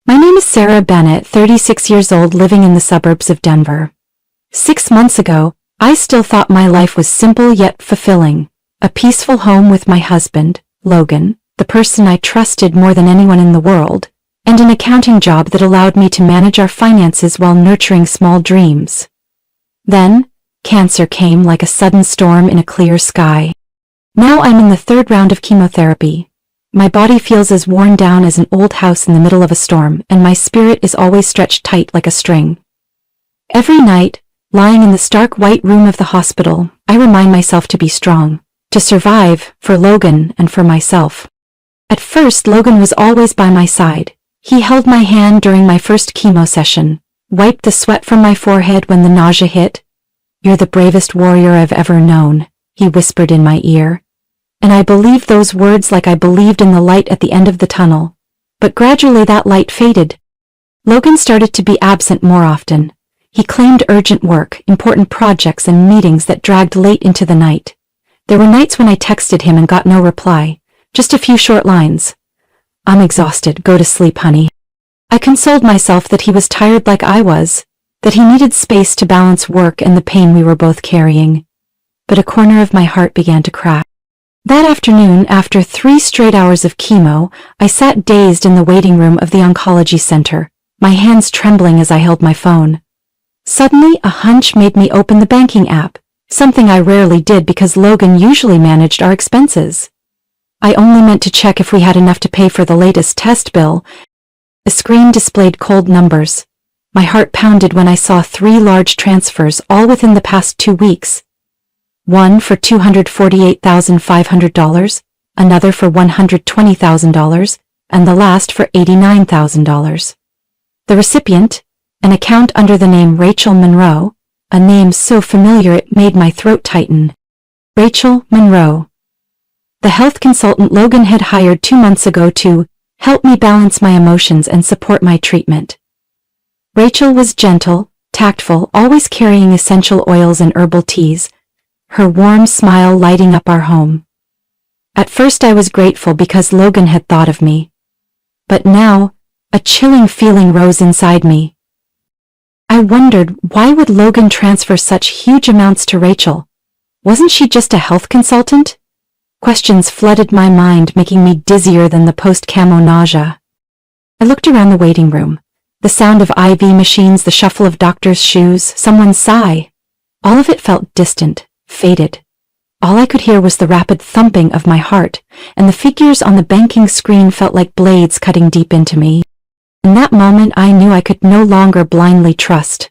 My name is Sarah Bennett, 36 years old, living in the suburbs of Denver. 6 months ago, I still thought my life was simple yet fulfilling. A peaceful home with my husband, Logan, the person I trusted more than anyone in the world, and an accounting job that allowed me to manage our finances while nurturing small dreams. Then, cancer came like a sudden storm in a clear sky. Now I'm in the 3rd round of chemotherapy. My body feels as worn down as an old house in the middle of a storm, and my spirit is always stretched tight like a string. Every night, lying in the stark white room of the hospital, I remind myself to be strong, to survive, for Logan and for myself. At first, Logan was always by my side. He held my hand during my first chemo session, wiped the sweat from my forehead when the nausea hit. "You're the bravest warrior I've ever known," he whispered in my ear. And I believed those words like I believed in the light at the end of the tunnel. But gradually that light faded. Logan started to be absent more often. He claimed urgent work, important projects, and meetings that dragged late into the night. There were nights when I texted him and got no reply, just a few short lines. "I'm exhausted, go to sleep, honey." I consoled myself that he was tired like I was, that he needed space to balance work and the pain we were both carrying. But a corner of my heart began to crack. That afternoon, after 3 straight hours of chemo, I sat dazed in the waiting room of the oncology center, my hands trembling as I held my phone. Suddenly, a hunch made me open the banking app, something I rarely did because Logan usually managed our expenses. I only meant to check if we had enough to pay for the latest test bill. The screen displayed cold numbers. My heart pounded when I saw 3 large transfers, all within the past 2 weeks. One for $248,500, another for $120,000, and the last for $89,000. The recipient, an account under the name Rachel Monroe, a name so familiar it made my throat tighten. Rachel Monroe. The health consultant Logan had hired 2 months ago to help me balance my emotions and support my treatment. Rachel was gentle, tactful, always carrying essential oils and herbal teas, her warm smile lighting up our home. At first I was grateful because Logan had thought of me. But now, a chilling feeling rose inside me. I wondered, why would Logan transfer such huge amounts to Rachel? Wasn't she just a health consultant? Questions flooded my mind, making me dizzier than the post-chemo nausea. I looked around the waiting room. The sound of IV machines, the shuffle of doctors' shoes, someone's sigh. All of it felt distant, faded. All I could hear was the rapid thumping of my heart, and the figures on the banking screen felt like blades cutting deep into me. In that moment I knew I could no longer blindly trust.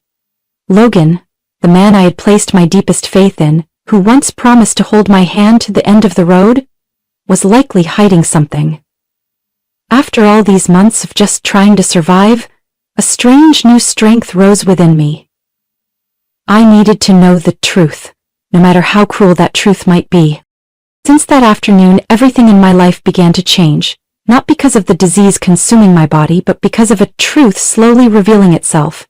Logan, the man I had placed my deepest faith in, who once promised to hold my hand to the end of the road, was likely hiding something. After all these months of just trying to survive, a strange new strength rose within me. I needed to know the truth, no matter how cruel that truth might be. Since that afternoon, everything in my life began to change, not because of the disease consuming my body, but because of a truth slowly revealing itself.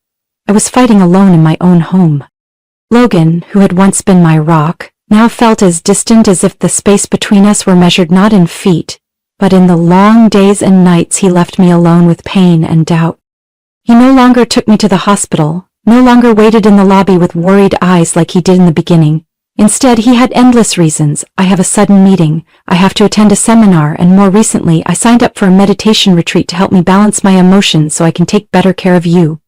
I was fighting alone in my own home. Logan, who had once been my rock, now felt as distant as if the space between us were measured not in feet, but in the long days and nights he left me alone with pain and doubt. He no longer took me to the hospital, no longer waited in the lobby with worried eyes like he did in the beginning. Instead, he had endless reasons. I have a sudden meeting, I have to attend a seminar, and more recently, I signed up for a meditation retreat to help me balance my emotions so I can take better care of you.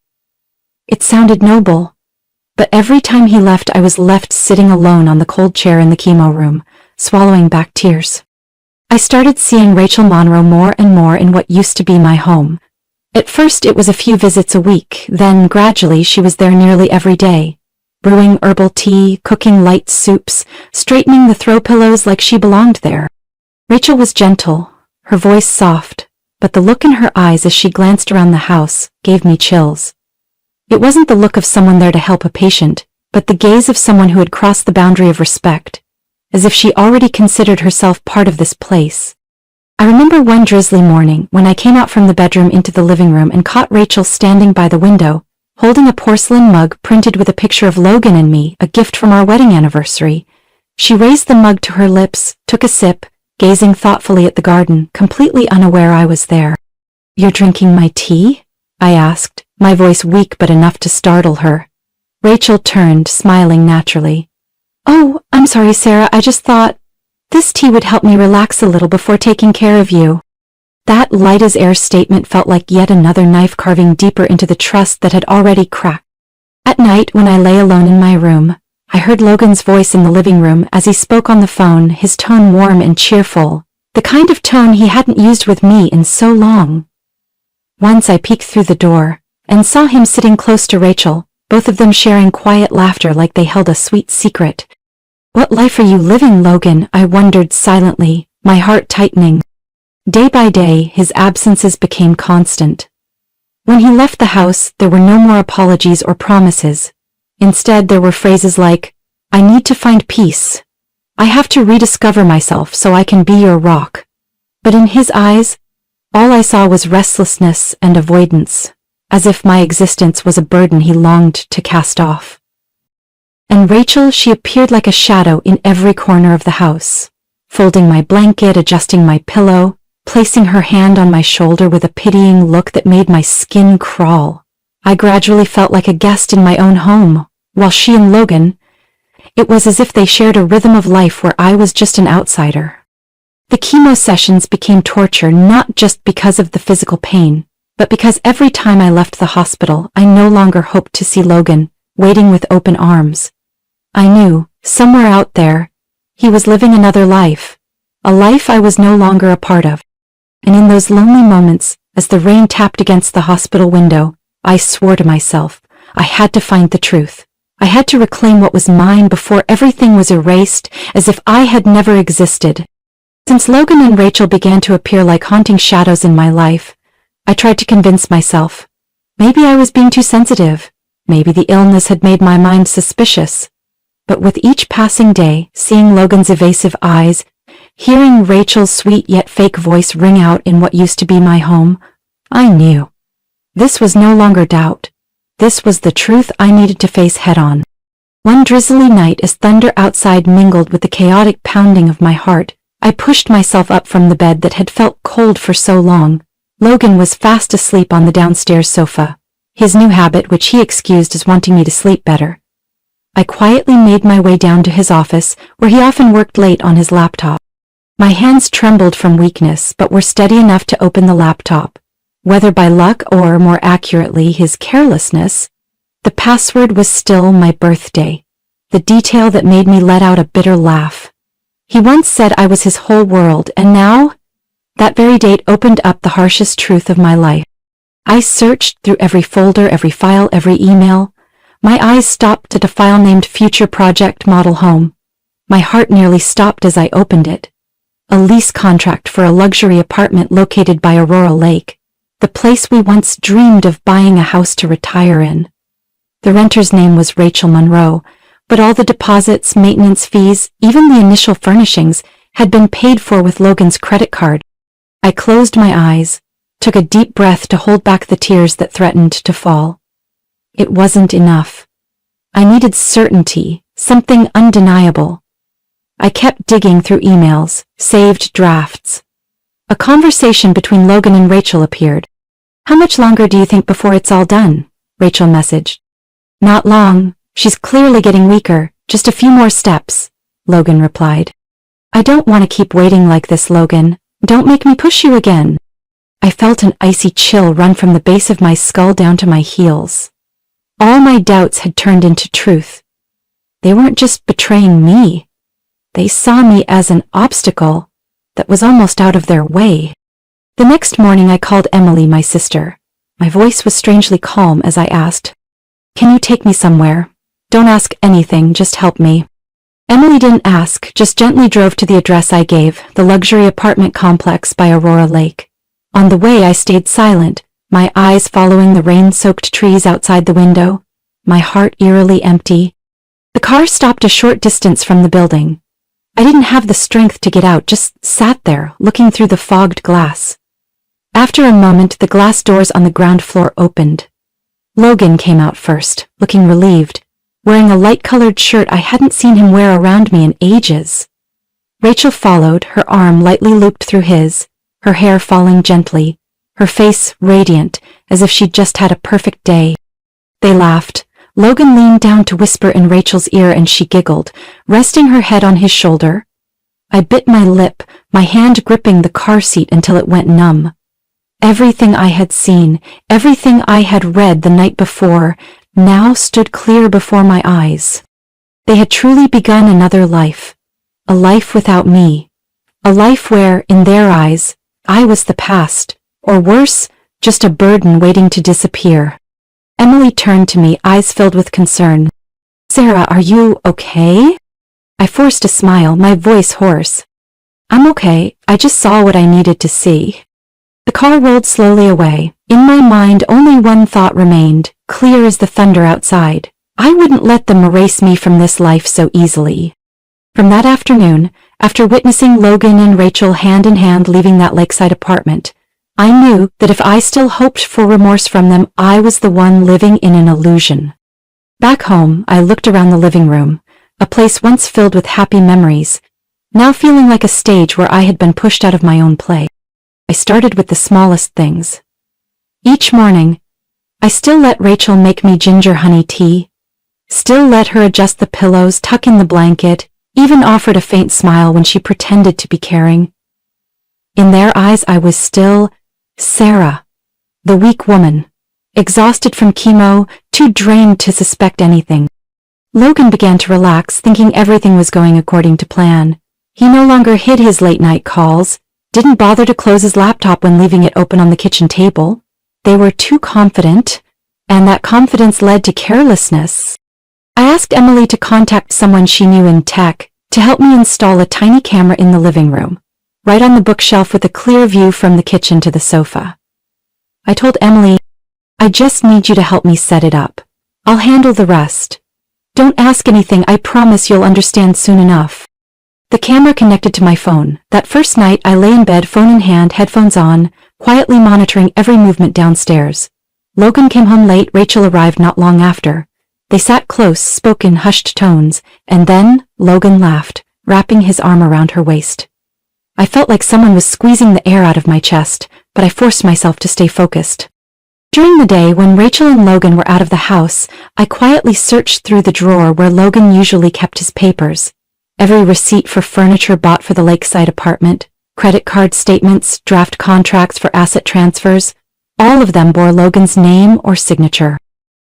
It sounded noble, but every time he left, I was left sitting alone on the cold chair in the chemo room, swallowing back tears. I started seeing Rachel Monroe more and more in what used to be my home. At first, it was a few visits a week, then gradually she was there nearly every day. Brewing herbal tea, cooking light soups, straightening the throw pillows like she belonged there. Rachel was gentle, her voice soft, but the look in her eyes as she glanced around the house gave me chills. It wasn't the look of someone there to help a patient, but the gaze of someone who had crossed the boundary of respect, as if she already considered herself part of this place. I remember one drizzly morning when I came out from the bedroom into the living room and caught Rachel standing by the window, holding a porcelain mug printed with a picture of Logan and me, a gift from our wedding anniversary. She raised the mug to her lips, took a sip, gazing thoughtfully at the garden, completely unaware I was there. "You're drinking my tea?" I asked, my voice weak but enough to startle her. Rachel turned, smiling naturally. Oh, I'm sorry, Sarah, I just thought this tea would help me relax a little before taking care of you. That light-as-air statement felt like yet another knife carving deeper into the trust that had already cracked. At night, when I lay alone in my room, I heard Logan's voice in the living room as he spoke on the phone, his tone warm and cheerful, the kind of tone he hadn't used with me in so long. Once I peeked through the door and saw him sitting close to Rachel, both of them sharing quiet laughter like they held a sweet secret. What life are you living, Logan? I wondered silently, my heart tightening. Day by day, his absences became constant. When he left the house, there were no more apologies or promises. Instead, there were phrases like, I need to find peace. I have to rediscover myself so I can be your rock. But in his eyes, all I saw was restlessness and avoidance, as if my existence was a burden he longed to cast off. And Rachel, she appeared like a shadow in every corner of the house, folding my blanket, adjusting my pillow, placing her hand on my shoulder with a pitying look that made my skin crawl. I gradually felt like a guest in my own home, while she and Logan, it was as if they shared a rhythm of life where I was just an outsider. The chemo sessions became torture not just because of the physical pain, but because every time I left the hospital, I no longer hoped to see Logan, waiting with open arms. I knew, somewhere out there, he was living another life, a life I was no longer a part of. And in those lonely moments, as the rain tapped against the hospital window, I swore to myself, I had to find the truth. I had to reclaim what was mine before everything was erased, as if I had never existed. Since Logan and Rachel began to appear like haunting shadows in my life, I tried to convince myself. Maybe I was being too sensitive. Maybe the illness had made my mind suspicious. But with each passing day, seeing Logan's evasive eyes, hearing Rachel's sweet yet fake voice ring out in what used to be my home, I knew. This was no longer doubt. This was the truth I needed to face head-on. One drizzly night, as thunder outside mingled with the chaotic pounding of my heart, I pushed myself up from the bed that had felt cold for so long. Logan was fast asleep on the downstairs sofa, his new habit which he excused as wanting me to sleep better. I quietly made my way down to his office, where he often worked late on his laptop. My hands trembled from weakness but were steady enough to open the laptop. Whether by luck or, more accurately, his carelessness, the password was still my birthday, the detail that made me let out a bitter laugh. He once said I was his whole world, and now, that very date opened up the harshest truth of my life. I searched through every folder, every file, every email. My eyes stopped at a file named Future Project Model Home. My heart nearly stopped as I opened it. A lease contract for a luxury apartment located by Aurora Lake. The place we once dreamed of buying a house to retire in. The renter's name was Rachel Monroe, but all the deposits, maintenance fees, even the initial furnishings, had been paid for with Logan's credit card. I closed my eyes, took a deep breath to hold back the tears that threatened to fall. It wasn't enough. I needed certainty, something undeniable. I kept digging through emails, saved drafts. A conversation between Logan and Rachel appeared. How much longer do you think before it's all done? Rachel messaged. Not long. She's clearly getting weaker. Just a few more steps, Logan replied. I don't want to keep waiting like this, Logan. Don't make me push you again. I felt an icy chill run from the base of my skull down to my heels. All my doubts had turned into truth. They weren't just betraying me. They saw me as an obstacle that was almost out of their way. The next morning I called Emily, my sister. My voice was strangely calm as I asked, Can you take me somewhere? Don't ask anything, just help me. Emily didn't ask, just gently drove to the address I gave, the luxury apartment complex by Aurora Lake. On the way I stayed silent, my eyes following the rain-soaked trees outside the window, my heart eerily empty. The car stopped a short distance from the building. I didn't have the strength to get out, just sat there, looking through the fogged glass. After a moment, the glass doors on the ground floor opened. Logan came out first, looking relieved, wearing a light-colored shirt I hadn't seen him wear around me in ages. Rachel followed, her arm lightly looped through his, her hair falling gently, her face radiant, as if she'd just had a perfect day. They laughed. Logan leaned down to whisper in Rachel's ear and she giggled, resting her head on his shoulder. I bit my lip, my hand gripping the car seat until it went numb. Everything I had seen, everything I had read the night before, now stood clear before my eyes. They had truly begun another life. A life without me. A life where, in their eyes, I was the past, or worse, just a burden waiting to disappear. Emily turned to me, eyes filled with concern. Sarah, are you okay? I forced a smile, my voice hoarse. I'm okay, I just saw what I needed to see. The car rolled slowly away. In my mind only one thought remained, clear as the thunder outside. I wouldn't let them erase me from this life so easily. From that afternoon, after witnessing Logan and Rachel hand in hand leaving that lakeside apartment, I knew that if I still hoped for remorse from them, I was the one living in an illusion. Back home, I looked around the living room, a place once filled with happy memories, now feeling like a stage where I had been pushed out of my own play. I started with the smallest things. Each morning, I still let Rachel make me ginger honey tea, still let her adjust the pillows, tuck in the blanket, even offered a faint smile when she pretended to be caring. In their eyes I was still Sarah, the weak woman, exhausted from chemo, too drained to suspect anything. Logan began to relax, thinking everything was going according to plan. He no longer hid his late-night calls, didn't bother to close his laptop when leaving it open on the kitchen table. They were too confident, and that confidence led to carelessness. I asked Emily to contact someone she knew in tech to help me install a tiny camera in the living room, right on the bookshelf with a clear view from the kitchen to the sofa. I told Emily, I just need you to help me set it up. I'll handle the rest. Don't ask anything, I promise you'll understand soon enough. The camera connected to my phone. That first night I lay in bed, phone in hand, headphones on, quietly monitoring every movement downstairs. Logan came home late, Rachel arrived not long after. They sat close, spoke in hushed tones, and then Logan laughed, wrapping his arm around her waist. I felt like someone was squeezing the air out of my chest, but I forced myself to stay focused. During the day, when Rachel and Logan were out of the house, I quietly searched through the drawer where Logan usually kept his papers. Every receipt for furniture bought for the lakeside apartment, credit card statements, draft contracts for asset transfers, all of them bore Logan's name or signature.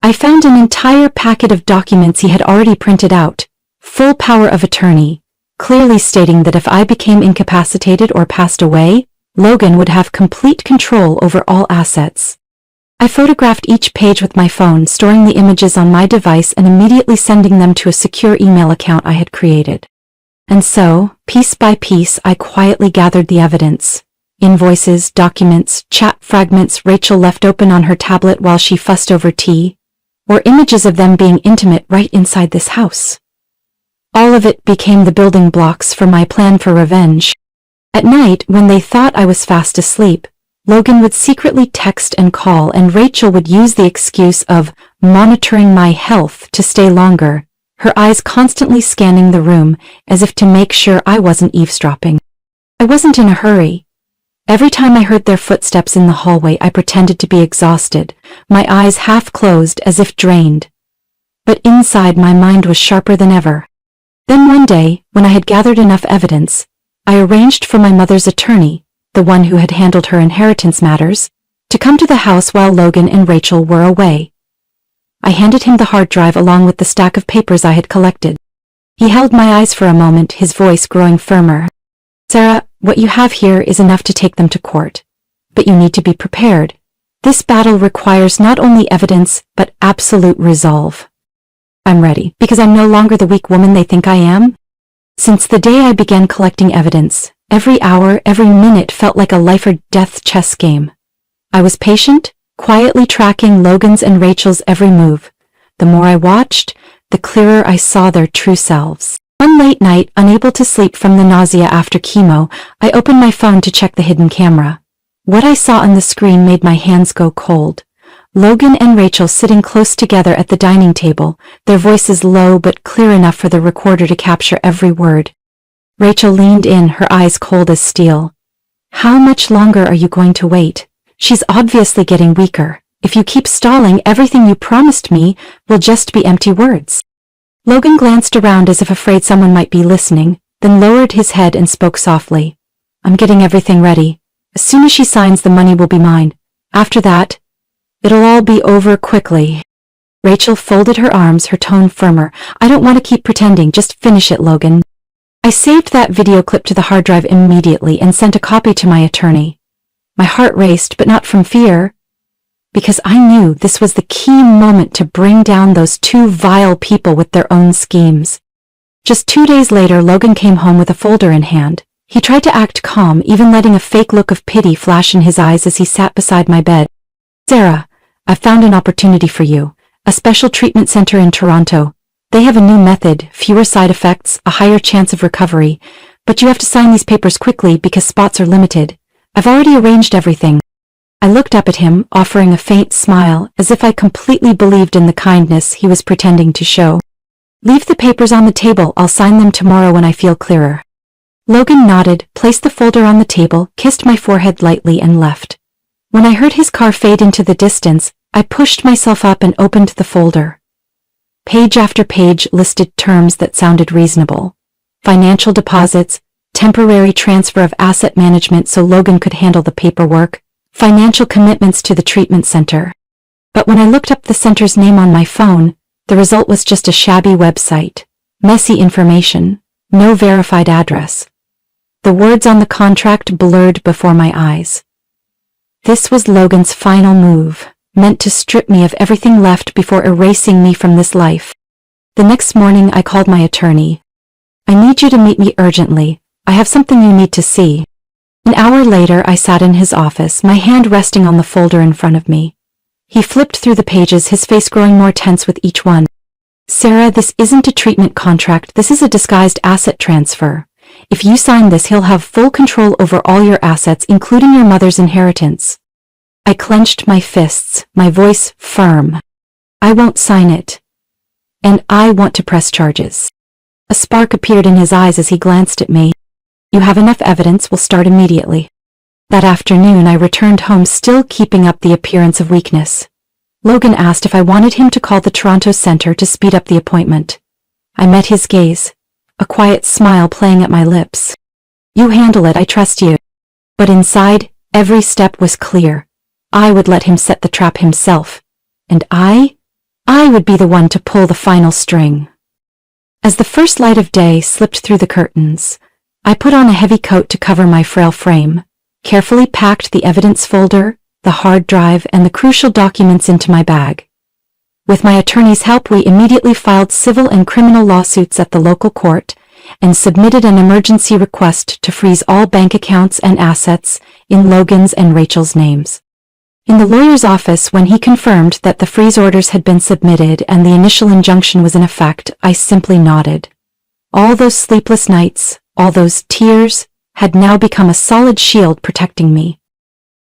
I found an entire packet of documents he had already printed out, full power of attorney, clearly stating that if I became incapacitated or passed away, Logan would have complete control over all assets. I photographed each page with my phone, storing the images on my device and immediately sending them to a secure email account I had created. And so, piece by piece, I quietly gathered the evidence. Invoices, documents, chat fragments Rachel left open on her tablet while she fussed over tea, or images of them being intimate right inside this house. All of it became the building blocks for my plan for revenge. At night, when they thought I was fast asleep, Logan would secretly text and call, and Rachel would use the excuse of monitoring my health to stay longer, her eyes constantly scanning the room as if to make sure I wasn't eavesdropping. I wasn't in a hurry. Every time I heard their footsteps in the hallway, I pretended to be exhausted, my eyes half closed as if drained. But inside, my mind was sharper than ever. Then one day, when I had gathered enough evidence, I arranged for my mother's attorney, the one who had handled her inheritance matters, to come to the house while Logan and Rachel were away. I handed him the hard drive along with the stack of papers I had collected. He held my eyes for a moment, his voice growing firmer. Sarah, what you have here is enough to take them to court. But you need to be prepared. This battle requires not only evidence, but absolute resolve. I'm ready, because I'm no longer the weak woman they think I am. Since the day I began collecting evidence, every hour, every minute felt like a life or death chess game. I was patient, quietly tracking Logan's and Rachel's every move. The more I watched, the clearer I saw their true selves. One late night, unable to sleep from the nausea after chemo, I opened my phone to check the hidden camera. What I saw on the screen made my hands go cold. Logan and Rachel sitting close together at the dining table, their voices low but clear enough for the recorder to capture every word. Rachel leaned in, her eyes cold as steel. How much longer are you going to wait? She's obviously getting weaker. If you keep stalling, everything you promised me will just be empty words. Logan glanced around as if afraid someone might be listening, then lowered his head and spoke softly. I'm getting everything ready. As soon as she signs, the money will be mine. After that, it'll all be over quickly. Rachel folded her arms, her tone firmer. I don't want to keep pretending, just finish it, Logan. I saved that video clip to the hard drive immediately and sent a copy to my attorney. My heart raced, but not from fear, because I knew this was the key moment to bring down those two vile people with their own schemes. Just 2 days later, Logan came home with a folder in hand. He tried to act calm, even letting a fake look of pity flash in his eyes as he sat beside my bed. Sarah, I've found an opportunity for you. A special treatment center in Toronto. They have a new method, fewer side effects, a higher chance of recovery, but you have to sign these papers quickly because spots are limited. I've already arranged everything. I looked up at him, offering a faint smile, as if I completely believed in the kindness he was pretending to show. Leave the papers on the table, I'll sign them tomorrow when I feel clearer. Logan nodded, placed the folder on the table, kissed my forehead lightly and left. When I heard his car fade into the distance, I pushed myself up and opened the folder. Page after page listed terms that sounded reasonable. Financial deposits, temporary transfer of asset management so Logan could handle the paperwork, financial commitments to the treatment center. But when I looked up the center's name on my phone, the result was just a shabby website. Messy information, no verified address. The words on the contract blurred before my eyes. This was Logan's final move, meant to strip me of everything left before erasing me from this life. The next morning I called my attorney. I need you to meet me urgently. I have something you need to see. An hour later I sat in his office, my hand resting on the folder in front of me. He flipped through the pages, his face growing more tense with each one. Sarah, this isn't a treatment contract, this is a disguised asset transfer. If you sign this, he'll have full control over all your assets, including your mother's inheritance. I clenched my fists, my voice firm. I won't sign it. And I want to press charges. A spark appeared in his eyes as he glanced at me. You have enough evidence, we'll start immediately. That afternoon I returned home, still keeping up the appearance of weakness. Logan asked if I wanted him to call the Toronto Center to speed up the appointment. I met his gaze, a quiet smile playing at my lips. You handle it, I trust you. But inside, every step was clear. I would let him set the trap himself. And I would be the one to pull the final string. As the first light of day slipped through the curtains, I put on a heavy coat to cover my frail frame, carefully packed the evidence folder, the hard drive, and the crucial documents into my bag. With my attorney's help, we immediately filed civil and criminal lawsuits at the local court and submitted an emergency request to freeze all bank accounts and assets in Logan's and Rachel's names. In the lawyer's office, when he confirmed that the freeze orders had been submitted and the initial injunction was in effect, I simply nodded. All those sleepless nights, all those tears, had now become a solid shield protecting me.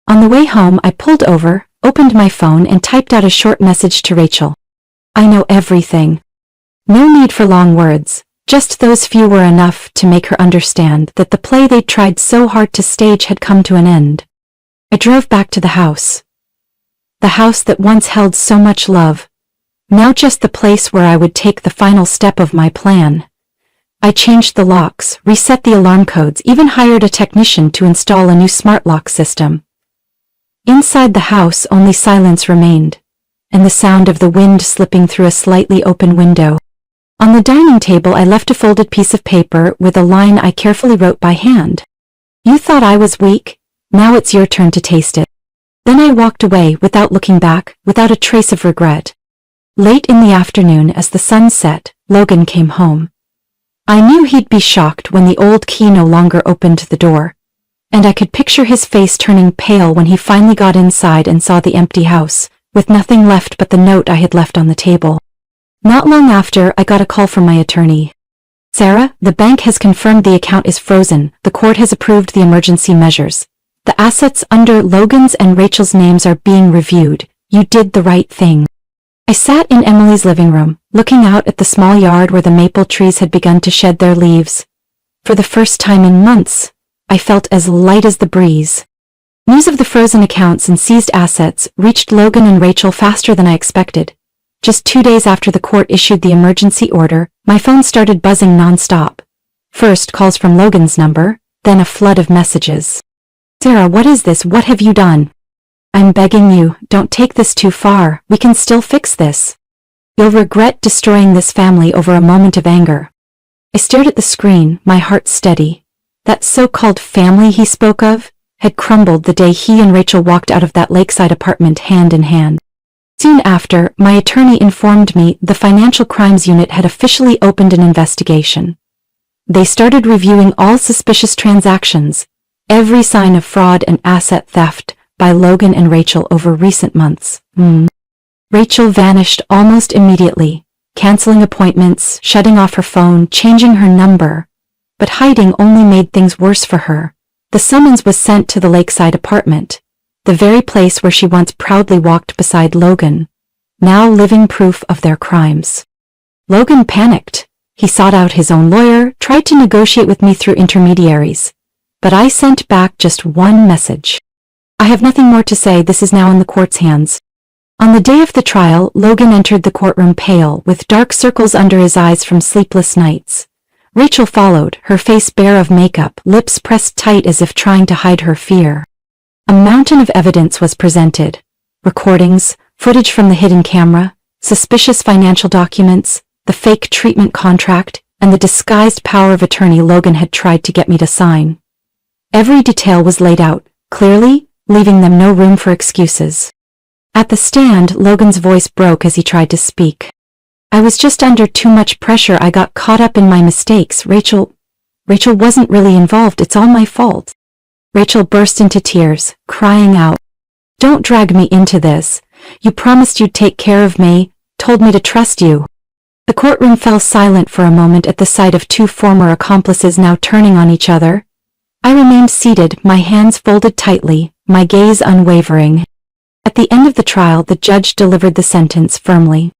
On the way home, I pulled over, opened my phone, and typed out a short message to Rachel. I know everything. No need for long words, just those few were enough to make her understand that the play they'd tried so hard to stage had come to an end. I drove back to the house. The house that once held so much love, now just the place where I would take the final step of my plan. I changed the locks, reset the alarm codes, even hired a technician to install a new smart lock system. Inside the house, only silence remained, and the sound of the wind slipping through a slightly open window. On the dining table, I left a folded piece of paper with a line I carefully wrote by hand. You thought I was weak, now it's your turn to taste it. Then I walked away without looking back, without a trace of regret. Late in the afternoon, as the sun set, Logan came home. I knew he'd be shocked when the old key no longer opened the door, and I could picture his face turning pale when he finally got inside and saw the empty house, with nothing left but the note I had left on the table. Not long after, I got a call from my attorney. Sarah, the bank has confirmed the account is frozen. The court has approved the emergency measures. The assets under Logan's and Rachel's names are being reviewed. You did the right thing. I sat in Emily's living room, looking out at the small yard where the maple trees had begun to shed their leaves. For the first time in months, I felt as light as the breeze. News of the frozen accounts and seized assets reached Logan and Rachel faster than I expected. Just 2 days after the court issued the emergency order, my phone started buzzing non-stop. First calls from Logan's number, then a flood of messages. Sarah, what is this? What have you done? I'm begging you, don't take this too far. We can still fix this. You'll regret destroying this family over a moment of anger. I stared at the screen, my heart steady. That so-called family he spoke of had crumbled the day he and Rachel walked out of that lakeside apartment hand in hand. Soon after, my attorney informed me the Financial Crimes Unit had officially opened an investigation. They started reviewing all suspicious transactions, every sign of fraud and asset theft by Logan and Rachel over recent months. Rachel vanished almost immediately, canceling appointments, shutting off her phone, changing her number. But hiding only made things worse for her. The summons was sent to the lakeside apartment, the very place where she once proudly walked beside Logan, now living proof of their crimes. Logan panicked. He sought out his own lawyer, tried to negotiate with me through intermediaries. But I sent back just one message. I have nothing more to say. This is now in the court's hands. On the day of the trial, Logan entered the courtroom pale, with dark circles under his eyes from sleepless nights. Rachel followed, her face bare of makeup, lips pressed tight as if trying to hide her fear. A mountain of evidence was presented. Recordings, footage from the hidden camera, suspicious financial documents, the fake treatment contract, and the disguised power of attorney Logan had tried to get me to sign. Every detail was laid out, clearly, leaving them no room for excuses. At the stand, Logan's voice broke as he tried to speak. I was just under too much pressure. I got caught up in my mistakes. Rachel wasn't really involved. It's all my fault. Rachel burst into tears, crying out, "Don't drag me into this. You promised you'd take care of me, told me to trust you." The courtroom fell silent for a moment at the sight of two former accomplices now turning on each other. I remained seated, my hands folded tightly, my gaze unwavering. At the end of the trial, the judge delivered the sentence firmly.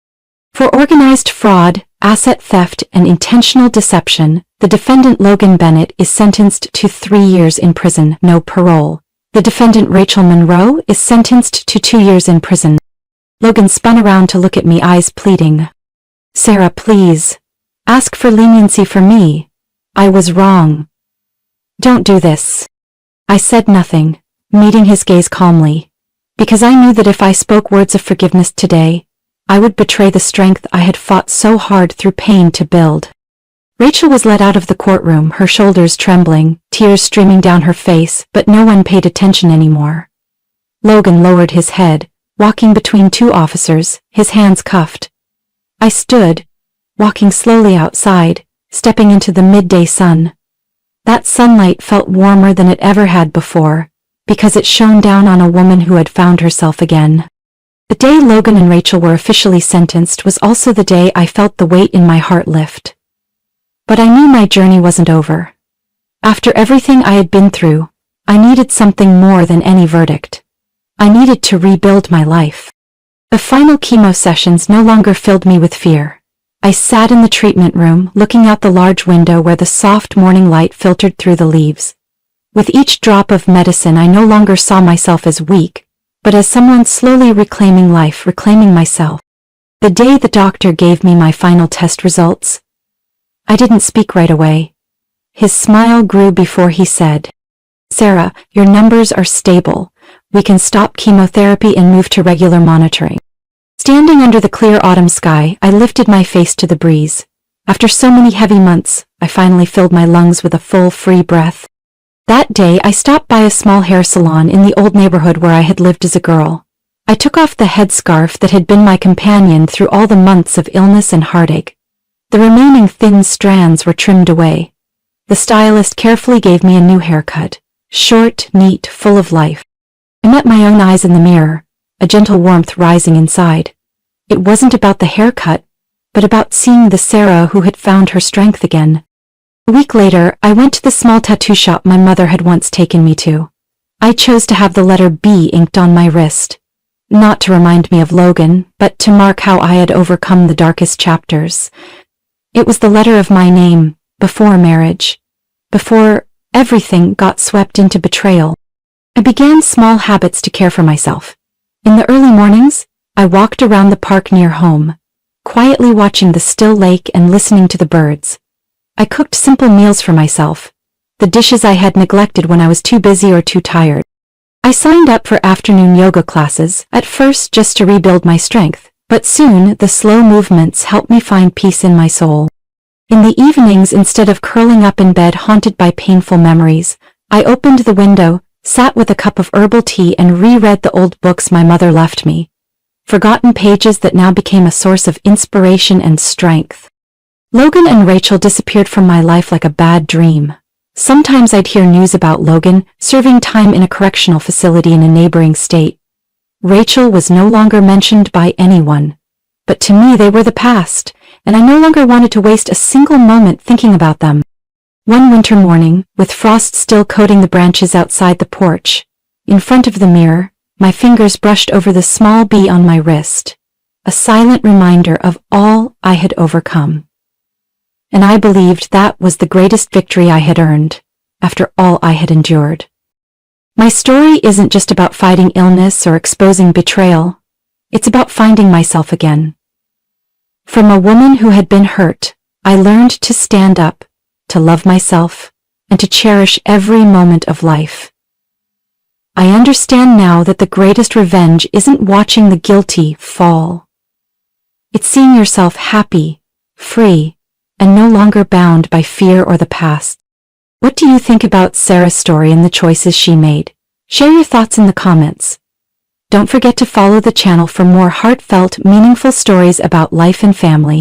For organized fraud, asset theft, and intentional deception, the defendant Logan Bennett is sentenced to 3 years in prison, no parole. The defendant Rachel Monroe is sentenced to 2 years in prison. Logan spun around to look at me, eyes pleading. "Sarah, please. Ask for leniency for me. I was wrong. Don't do this." I said nothing, meeting his gaze calmly, because I knew that if I spoke words of forgiveness today, I would betray the strength I had fought so hard through pain to build. Rachel was led out of the courtroom, her shoulders trembling, tears streaming down her face, but no one paid attention anymore. Logan lowered his head, walking between two officers, his hands cuffed. I stood, walking slowly outside, stepping into the midday sun. That sunlight felt warmer than it ever had before, because it shone down on a woman who had found herself again. The day Logan and Rachel were officially sentenced was also the day I felt the weight in my heart lift. But I knew my journey wasn't over. After everything I had been through, I needed something more than any verdict. I needed to rebuild my life. The final chemo sessions no longer filled me with fear. I sat in the treatment room, looking out the large window where the soft morning light filtered through the leaves. With each drop of medicine, I no longer saw myself as weak, but as someone slowly reclaiming life, reclaiming myself. The day the doctor gave me my final test results, I didn't speak right away. His smile grew before he said, "Sarah, your numbers are stable. We can stop chemotherapy and move to regular monitoring." Standing under the clear autumn sky, I lifted my face to the breeze. After so many heavy months, I finally filled my lungs with a full, free breath. That day, I stopped by a small hair salon in the old neighborhood where I had lived as a girl. I took off the headscarf that had been my companion through all the months of illness and heartache. The remaining thin strands were trimmed away. The stylist carefully gave me a new haircut, short, neat, full of life. I met my own eyes in the mirror, a gentle warmth rising inside. It wasn't about the haircut, but about seeing the Sarah who had found her strength again. A week later, I went to the small tattoo shop my mother had once taken me to. I chose to have the letter B inked on my wrist. Not to remind me of Logan, but to mark how I had overcome the darkest chapters. It was the letter of my name, before marriage. Before everything got swept into betrayal. I began small habits to care for myself. In the early mornings, I walked around the park near home, quietly watching the still lake and listening to the birds. I cooked simple meals for myself, the dishes I had neglected when I was too busy or too tired. I signed up for afternoon yoga classes, at first just to rebuild my strength, but soon the slow movements helped me find peace in my soul. In the evenings, instead of curling up in bed haunted by painful memories, I opened the window, sat with a cup of herbal tea and reread the old books my mother left me. Forgotten pages that now became a source of inspiration and strength. Logan and Rachel disappeared from my life like a bad dream. Sometimes I'd hear news about Logan serving time in a correctional facility in a neighboring state. Rachel was no longer mentioned by anyone. But to me they were the past, and I no longer wanted to waste a single moment thinking about them. One winter morning, with frost still coating the branches outside the porch, in front of the mirror, my fingers brushed over the small bee on my wrist, a silent reminder of all I had overcome. And I believed that was the greatest victory I had earned, after all I had endured. My story isn't just about fighting illness or exposing betrayal. It's about finding myself again. From a woman who had been hurt, I learned to stand up, to love myself, and to cherish every moment of life. I understand now that the greatest revenge isn't watching the guilty fall. It's seeing yourself happy, free, and no longer bound by fear or the past. What do you think about Sarah's story and the choices she made? Share your thoughts in the comments. Don't forget to follow the channel for more heartfelt, meaningful stories about life and family.